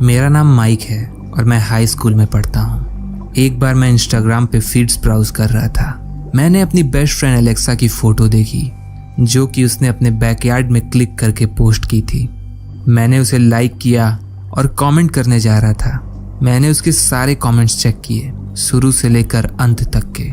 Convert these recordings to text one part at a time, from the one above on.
मेरा नाम माइक है और मैं हाई स्कूल में पढ़ता हूँ। एक बार मैं इंस्टाग्राम पे फीड्स ब्राउज कर रहा था। मैंने अपनी बेस्ट फ्रेंड एलेक्सा की फोटो देखी जो कि उसने अपने बैकयार्ड में क्लिक करके पोस्ट की थी। मैंने उसे लाइक किया और कमेंट करने जा रहा था। मैंने उसके सारे कमेंट्स चेक किए, शुरू से लेकर अंत तक के।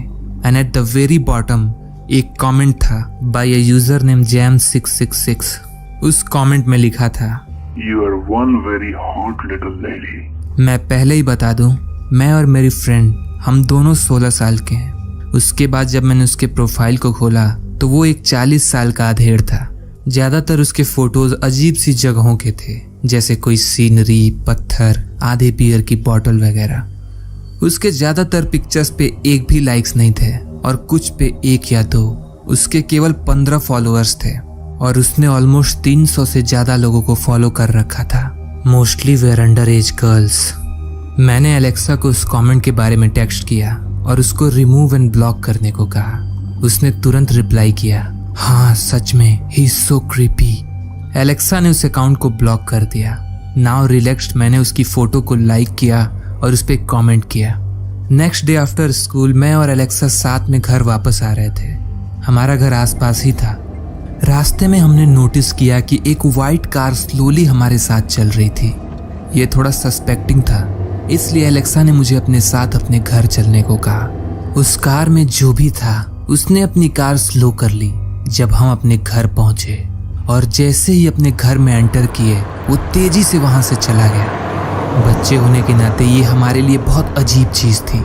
And at the very bottom एक कमेंट था बाय अ यूजर नेम जैम666। उस कमेंट में लिखा था, You are one very hot little lady. मैं पहले ही बता दूं, मैं और मेरी फ्रेंड हम दोनों 16 साल के हैं। उसके बाद जब मैंने उसके प्रोफाइल को खोला तो वो एक 40 साल का अधेड़ था। ज्यादातर उसके फोटोज अजीब सी जगहों के थे, जैसे कोई सीनरी, पत्थर, आधे बियर की बोतल वगैरह। उसके ज्यादातर पिक्चर्स पे एक भी लाइक्स नहीं थे और कुछ पे 1 या 2। उसके केवल 15 फॉलोअर्स थे और उसने ऑलमोस्ट 300 से ज्यादा लोगों को फॉलो कर रखा था। Mostly were under age girls. मैंने एलेक्सा को उस कमेंट के बारे में टेक्स्ट किया और उसको रिमूव एंड ब्लॉक करने को कहा। उसने तुरंत रिप्लाई किया, हाँ सच में, he is so creepy. Alexa ने उस अकाउंट को ब्लॉक कर दिया। नाउ रिलैक्स्ड मैंने उसकी फोटो को लाइक किया और उस पर कॉमेंट किया। नेक्स्ट डे आफ्टर स्कूल मैं और एलेक्सा साथ में घर वापस आ रहे थे। हमारा घर आसपास ही था। रास्ते में हमने नोटिस किया कि एक वाइट कार स्लोली हमारे साथ चल रही थी। ये थोड़ा सस्पेक्टिंग था, इसलिए एलेक्सा ने मुझे अपने साथ अपने घर चलने को कहा। उस कार में जो भी था उसने अपनी कार स्लो कर ली जब हम अपने घर पहुंचे, और जैसे ही अपने घर में एंटर किए वो तेजी से वहां से चला गया। बच्चे होने के नाते ये हमारे लिए बहुत अजीब चीज थी।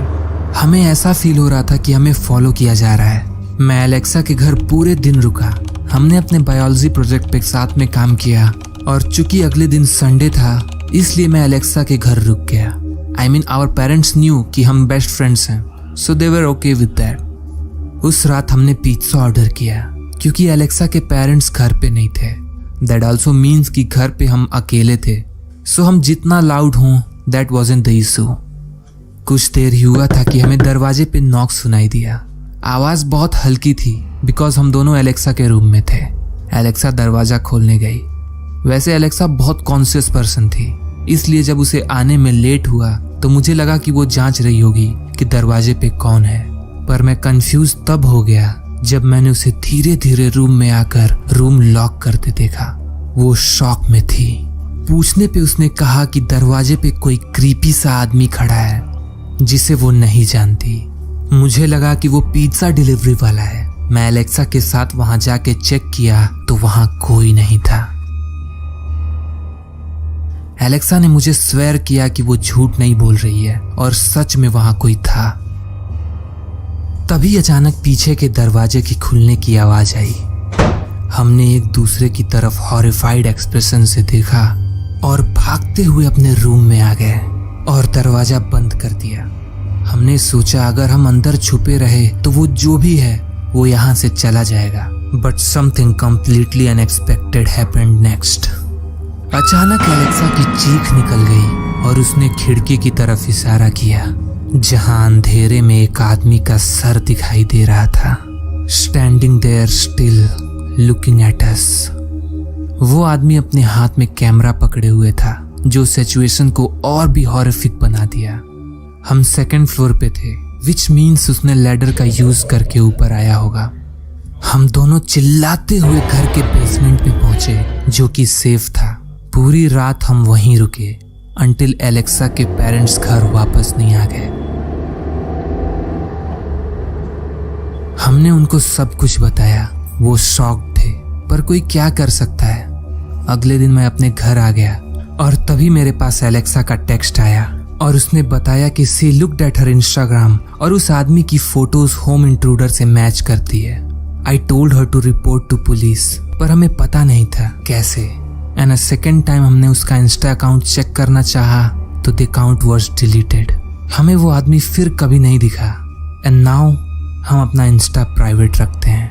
हमें ऐसा फील हो रहा था कि हमें फॉलो किया जा रहा है। मैं एलेक्सा के घर पूरे दिन रुका। हमने अपने बायोलॉजी प्रोजेक्ट पे साथ में काम किया और चूंकि अगले दिन संडे था इसलिए मैं एलेक्सा के घर रुक गया। I mean our parents knew कि हम बेस्ट फ्रेंड्स हैं, so they were okay with that. उस रात हमने पिज्जा ऑर्डर किया क्योंकि एलेक्सा के पेरेंट्स घर पे नहीं थे। दैट ऑल्सो मीन्स कि घर पे हम अकेले थे, सो हम जितना लाउड हों दैट वाज़न्ट द इशू। कुछ देर ही हुआ था कि हमें दरवाजे पे नॉक सुनाई दिया। आवाज बहुत हल्की थी बिकॉज हम दोनों एलेक्सा के रूम में थे। एलेक्सा दरवाजा खोलने गई। वैसे एलेक्सा बहुत कॉन्शियस पर्सन थी, इसलिए जब उसे आने में लेट हुआ तो मुझे लगा कि वो जांच रही होगी कि दरवाजे पे कौन है। पर मैं कंफ्यूज तब हो गया जब मैंने उसे धीरे धीरे रूम में आकर रूम लॉक करते देखा। वो शॉक में थी। पूछने पे उसने कहा कि दरवाजे पे कोई क्रीपी सा आदमी खड़ा है जिसे वो नहीं जानती। मुझे लगा कि वो पिज्जा डिलीवरी वाला है। मैं एलेक्सा के साथ वहां जाके चेक किया तो वहां कोई नहीं था। एलेक्सा ने मुझे स्वेयर किया कि वो झूठ नहीं बोल रही है और सच में वहां कोई था। तभी अचानक पीछे के दरवाजे की खुलने की आवाज आई। हमने एक दूसरे की तरफ हॉरिफाइड एक्सप्रेशन से देखा और भागते हुए अपने रूम में आ गए और दरवाजा बंद कर दिया। हमने सोचा अगर हम अंदर छुपे रहे तो वो जो भी है वो यहाँ से चला जाएगा। But something completely unexpected happened next. अचानक एलेक्सा की चीख निकल गई और उसने खिड़की की तरफ इशारा किया जहां अंधेरे में एक आदमी का सर दिखाई दे रहा था, standing there still looking at us. वो आदमी अपने हाथ में कैमरा पकड़े हुए था जो सिचुएशन को और भी हॉरिफिक बना दिया। हम 2nd फ्लोर पे थे, विच मीन्स उसने लैडर का यूज करके ऊपर आया होगा। हम दोनों चिल्लाते हुए घर के बेसमेंट में पहुंचे जो कि सेफ था। पूरी रात हम वहीं रुके अंटिल एलेक्सा के पेरेंट्स घर वापस नहीं आ गए। हमने उनको सब कुछ बताया। वो शॉक्ड थे, पर कोई क्या कर सकता है। अगले दिन मैं अपने घर आ गया और तभी मेरे पास एलेक्सा का टेक्स्ट आया और उसने बताया कि she looked at her Instagram और उस आदमी की फोटोज होम इंट्रूडर से मैच करती है। I told her to report to police, पर हमें पता नहीं था कैसे। एंड अ सेकेंड टाइम हमने उसका इंस्टा अकाउंट चेक करना चाहा तो द अकाउंट वाज डिलीटेड। हमें वो आदमी फिर कभी नहीं दिखा। एंड नाउ हम अपना इंस्टा प्राइवेट रखते हैं।